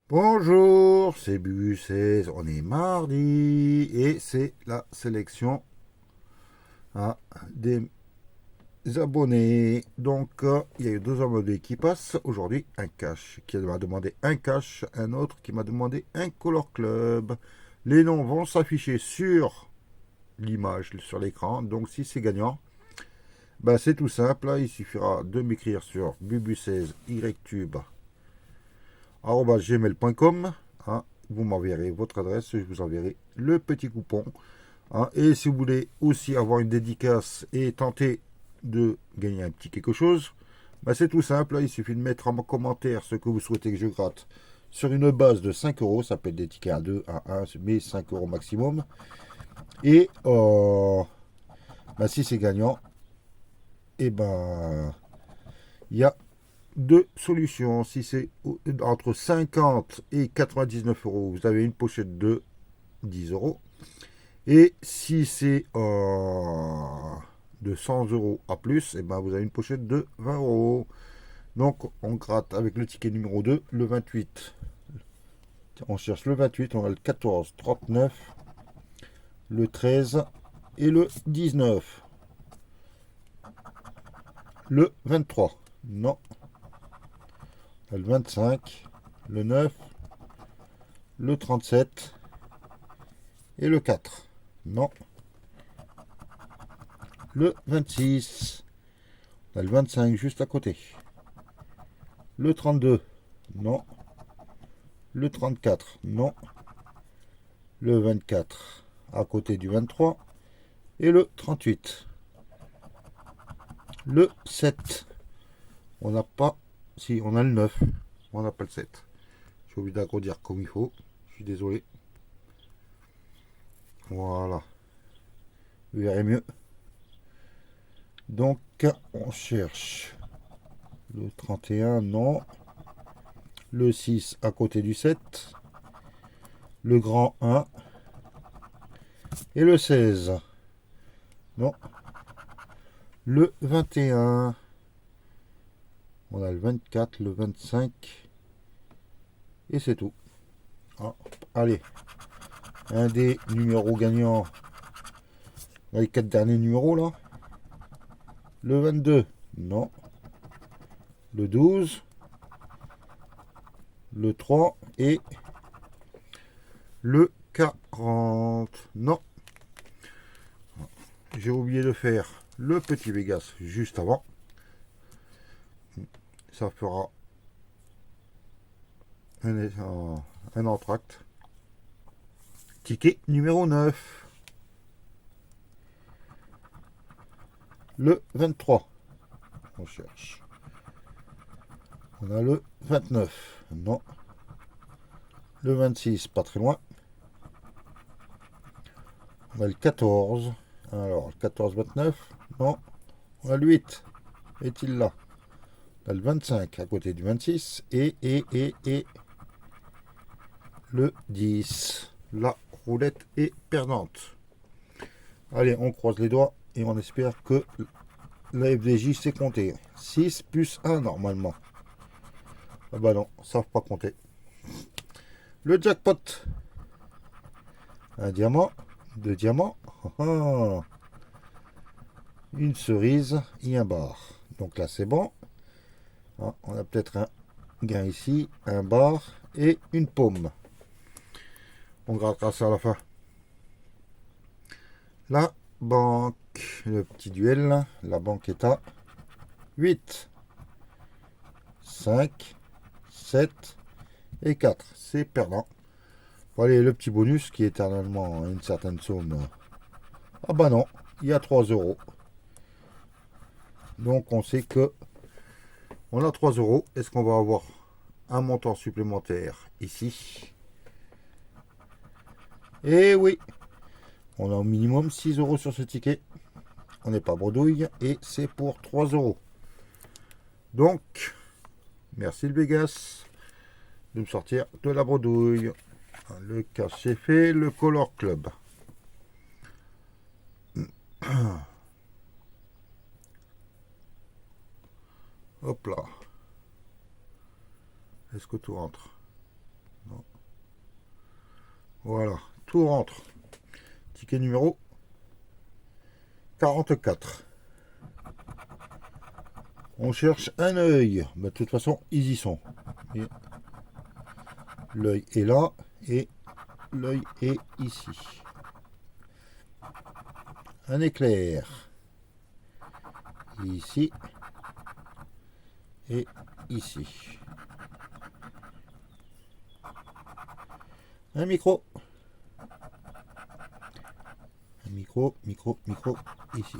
Bonjour, c'est Bu16, on est mardi et c'est la sélection des abonnés. Donc, il y a eu deux abonnés qui passent aujourd'hui. Un cash qui m'a demandé un cash, un autre qui m'a demandé un Color Club. Les noms vont s'afficher sur l'image, sur l'écran. Donc, si c'est gagnant, ben, c'est tout simple. Il suffira de m'écrire sur bubu16 ytube gmail.com. Vous m'enverrez votre adresse, je vous enverrai le petit coupon. Et si vous voulez aussi avoir une dédicace et tenter de gagner un petit quelque chose, c'est tout simple. Il suffit de mettre en commentaire ce que vous souhaitez que je gratte sur une base de 5 euros. Ça peut être des tickets à 2, à 1, mais 5 euros maximum. Et si c'est gagnant, et il y a deux solutions. Si c'est entre 50 et 99 euros, vous avez une pochette de 10 euros. Et si c'est de 100 euros à plus, vous avez une pochette de 20 euros. Donc on gratte avec le ticket numéro 2, le 28. On cherche le 28, on a le 14, 39, le 13 et le 19. Le 23, non. Le 25, le 9, le 37 et le 4, non. Le 26, on a le 25 juste à côté. Le 32, non. Le 34, non. Le 24, à côté du 23. Et le 38. Le 7, on n'a pas... Si, on a le 9, on n'a pas le 7. J'ai oublié d'agrandir comme il faut. Je suis désolé. Voilà. Vous verrez mieux. Donc, on cherche le 31, non. Le 6 à côté du 7. Le grand 1. Et le 16. Non. Le 21. On a le 24, le 25. Et c'est tout. Allez. Un des numéros gagnants. Les 4 derniers numéros là. Le 22. Non. Le 12. Le 3 et le 40. Non. J'ai oublié de faire le petit Vegas juste avant. Ça fera un entracte. Ticket numéro 9. Le 23. On cherche. On a le 29. Non. Le 26, pas très loin. On a le 14. Alors, le 14, 29. Non. On a le 8. Est-il là? On a le 25 à côté du 26. Et le 10. La roulette est perdante. Allez, on croise les doigts et on espère que la FDJ sait compter. 6 plus 1 normalement. Ah bah non, ils savent pas compter. Le jackpot. Un diamant, deux diamants, une cerise et un bar. Donc là c'est bon. On a peut-être un gain ici, un bar et une paume. On grattera ça à la fin. La banque, le petit duel, la banque est à 8, 5, 7 et 4. C'est perdant. Bon, allez, le petit bonus qui est éternellement une certaine somme. Ah bah non, il y a 3 euros. Donc on sait que on a 3 euros. Est-ce qu'on va avoir un montant supplémentaire ici? Eh oui, on a au minimum 6 euros sur ce ticket. On n'est pas bredouille et c'est pour 3 euros. Donc, merci le Vegas de me sortir de la bredouille. Le cash est fait, le Color Club. Hop là. Est-ce que tout rentre? Voilà, tout rentre. Ticket numéro 44. On cherche un œil. De toute façon, ils y sont. L'œil est là et l'œil est ici. Un éclair. Ici et ici. Un micro. Un micro, ici.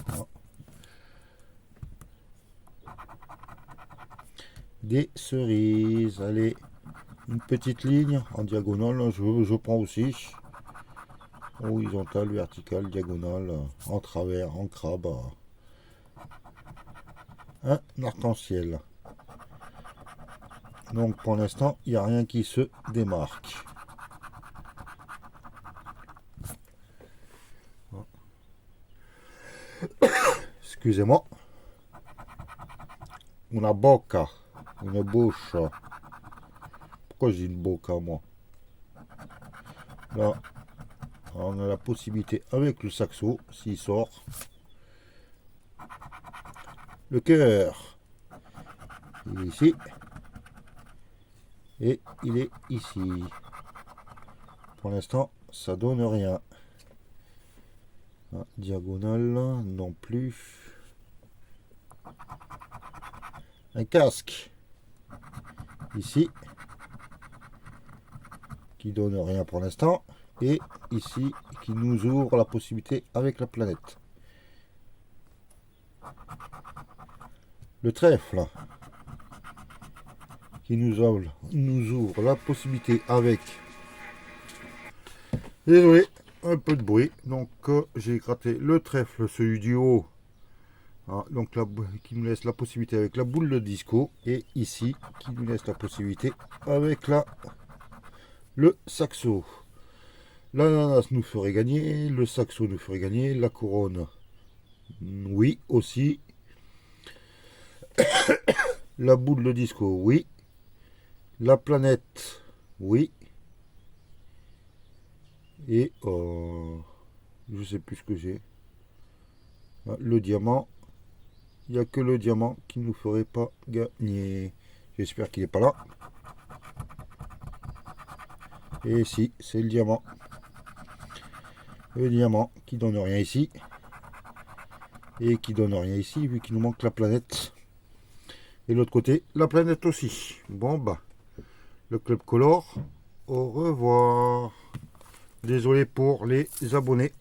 Voilà. Des cerises. Allez, une petite ligne en diagonale, je prends aussi. Horizontale, verticale, diagonale, en travers, en crabe. Un arc-en-ciel. Donc pour l'instant, il n'y a rien qui se démarque. Excusez-moi. Una bocca. Une bouche. Pourquoi je dis une bocca, moi? Là, on a la possibilité avec le saxo, s'il sort. Le cœur. Il est ici. Et il est ici. Pour l'instant, ça donne rien. Ah, diagonale, non plus. Un casque. Ici. Qui donne rien pour l'instant. Et ici, qui nous ouvre la possibilité avec la planète. Le trèfle. Qui nous ouvre la possibilité avec. Désolé, un peu de bruit. Donc j'ai gratté le trèfle, celui du haut. Ah, donc là, qui nous laisse la possibilité avec la boule de disco. Et ici, qui nous laisse la possibilité avec le saxo. L'ananas nous ferait gagner, le saxo nous ferait gagner, la couronne, oui aussi. La boule de disco, oui. La planète, oui. Et je sais plus ce que j'ai. Le diamant, il n'y a que le diamant qui nous ferait pas gagner. J'espère qu'il n'est pas là. Et si, c'est le diamant. Le diamant qui donne rien ici. Et qui donne rien ici, vu qu'il nous manque la planète. Et l'autre côté, la planète aussi. Bon, bah, le Club Color, au revoir. Désolé pour les abonnés.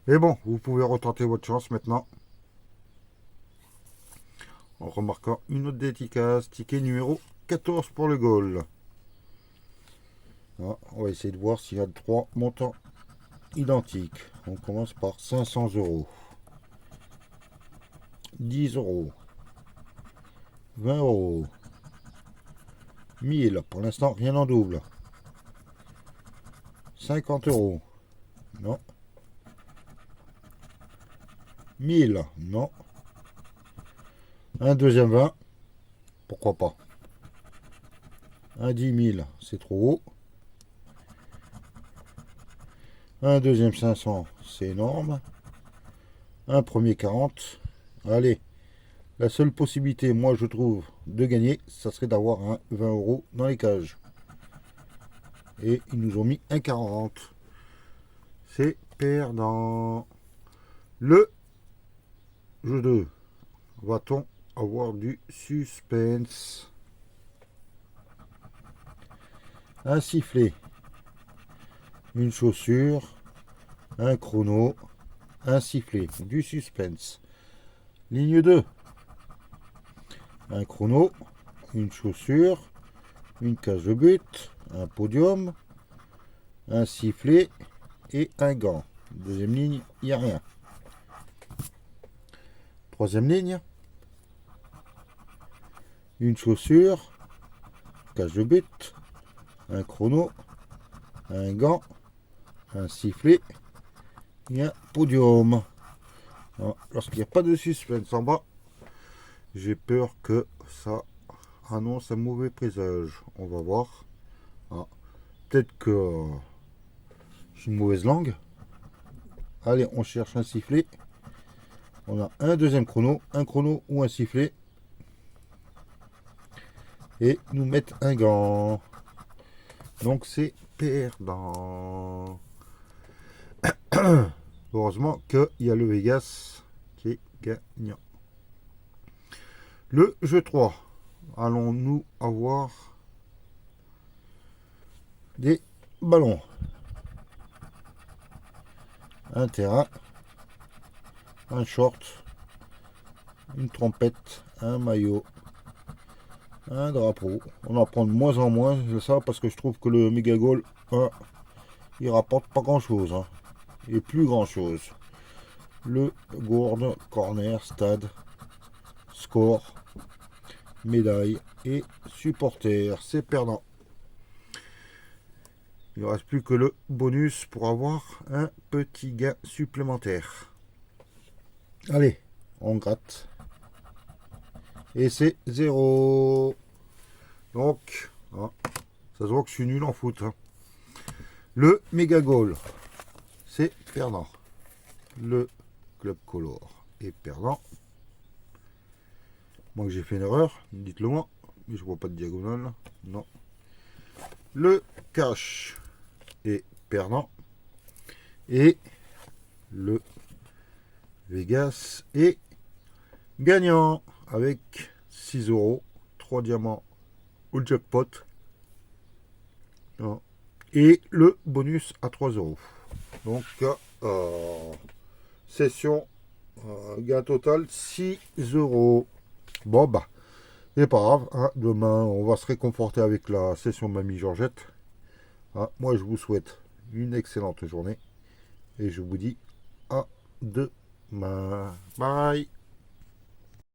Mais bon, vous pouvez retenter votre chance maintenant. En remarquant une autre dédicace, ticket numéro 14 pour le goal. On va essayer de voir s'il y a 3 montants identiques. On commence par 500 €, 10 €, 20 €, 1000. Pour l'instant, rien en double. 50 €, non. 1000, non. Un deuxième 20, pourquoi pas. Un 10 000, c'est trop haut. Un deuxième 500, c'est énorme. Un premier 40. Allez, la seule possibilité, moi je trouve, de gagner, ça serait d'avoir un 20 € dans les cages. Et ils nous ont mis un 40. C'est perdant. Le jeu 2. Va-t-on avoir du suspense? Un sifflet. Une chaussure. Un chrono. Un sifflet. Du suspense. Ligne 2. Un chrono. Une chaussure. Une cage de but. Un podium. Un sifflet. Et un gant. Deuxième ligne, il n'y a rien. Troisième ligne. Une chaussure. Cage de but. Un chrono. Un gant. Un sifflet. Et un podium. Lorsqu'il n'y a pas de suspense en bas, j'ai peur que ça annonce un mauvais présage. On va voir. Ah, peut-être que j'ai une mauvaise langue. Allez, on cherche un sifflet. On a un deuxième chrono, un chrono ou un sifflet. Et nous mettre un gant. Donc c'est perdant. Heureusement qu'il y a le Vegas qui est gagnant. Le jeu 3. Allons-nous avoir des ballons? Un terrain, un short, une trompette, un maillot, un drapeau. On en prend de moins en moins, c'est ça, parce que je trouve que le méga goal, il rapporte pas grand chose, hein, et plus grand chose. Le gourde, corner, stade, score, médaille et supporter, c'est perdant. Il ne reste plus que le bonus pour avoir un petit gain supplémentaire. Allez, on gratte. Et c'est 0. Donc, ça se voit que je suis nul en foot. Hein. Le méga goal, c'est perdant. Le club color est perdant. Moi que j'ai fait une erreur, dites-le moi. Mais je vois pas de diagonale. Non. Le cash est perdant. Et le Vegas est gagnant avec 6 euros, 3 diamants au jackpot. Et le bonus à 3 euros. Donc, session, gain total 6 euros. Bon, bah, c'est pas grave. Hein, demain, on va se réconforter avec la session Mamie Georgette. Hein, moi, je vous souhaite une excellente journée. Et je vous dis à demain. Bye.